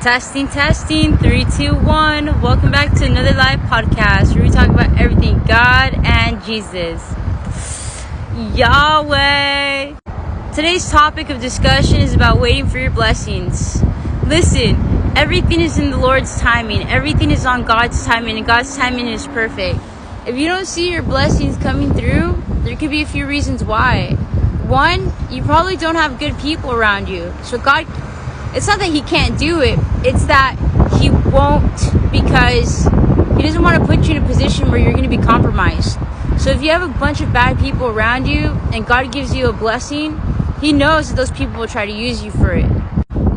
Testing, testing, 3, 2, 1. Welcome back to another live podcast where we talk about everything God and Jesus. Yahweh. Today's topic of discussion is about waiting for your blessings. Listen, everything is in the Lord's timing. Everything is on God's timing, and God's timing is perfect. If you don't see your blessings coming through, there could be a few reasons why. One, you probably don't have good people around you. So God, it's not that He can't do it. It's that He won't, because He doesn't want to put you in a position where you're going to be compromised. So if you have a bunch of bad people around you and God gives you a blessing, He knows that those people will try to use you for it.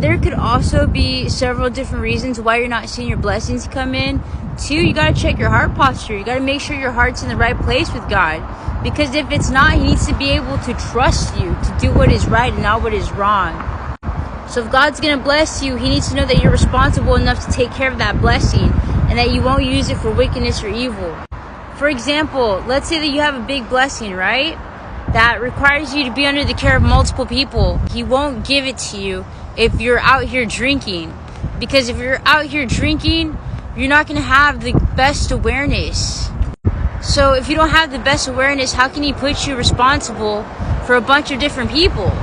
There could also be several different reasons why you're not seeing your blessings come in. Two, you got to check your heart posture. You got to make sure your heart's in the right place with God. Because if it's not, He needs to be able to trust you to do what is right and not what is wrong. So if God's going to bless you, He needs to know that you're responsible enough to take care of that blessing and that you won't use it for wickedness or evil. For example, let's say that you have a big blessing, right? That requires you to be under the care of multiple people. He won't give it to you if you're out here drinking. Because if you're out here drinking, you're not going to have the best awareness. So if you don't have the best awareness, how can He put you responsible for a bunch of different people?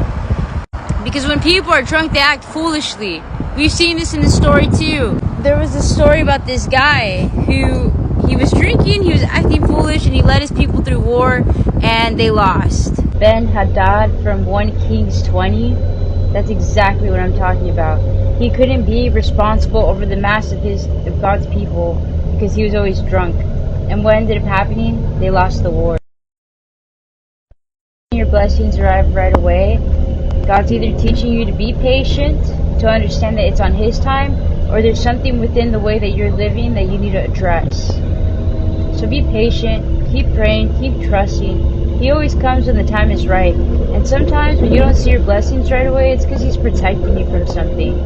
Because when people are drunk, they act foolishly. We've seen this in the story too. There was a story about this guy who, he was drinking, he was acting foolish, and he led his people through war, and they lost. Ben-Hadad from 1 Kings 20, that's exactly what I'm talking about. He couldn't be responsible over the mass of God's people because he was always drunk. And what ended up happening? They lost the war. Your blessings arrive right away. God's either teaching you to be patient, to understand that it's on His time, or there's something within the way that you're living that you need to address. So be patient, keep praying, keep trusting. He always comes when the time is right. And sometimes when you don't see your blessings right away, it's because He's protecting you from something.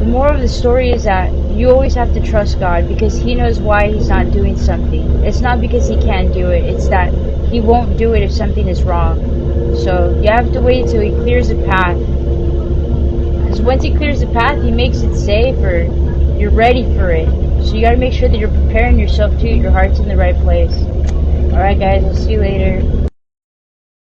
The moral of the story is that you always have to trust God because He knows why He's not doing something. It's not because He can't do it, it's that He won't do it if something is wrong. So you have to wait till He clears the path. Because once He clears the path, He makes it safe, or you're ready for it. So you got to make sure that you're preparing yourself too. Your heart's in the right place. Alright guys, I'll see you later.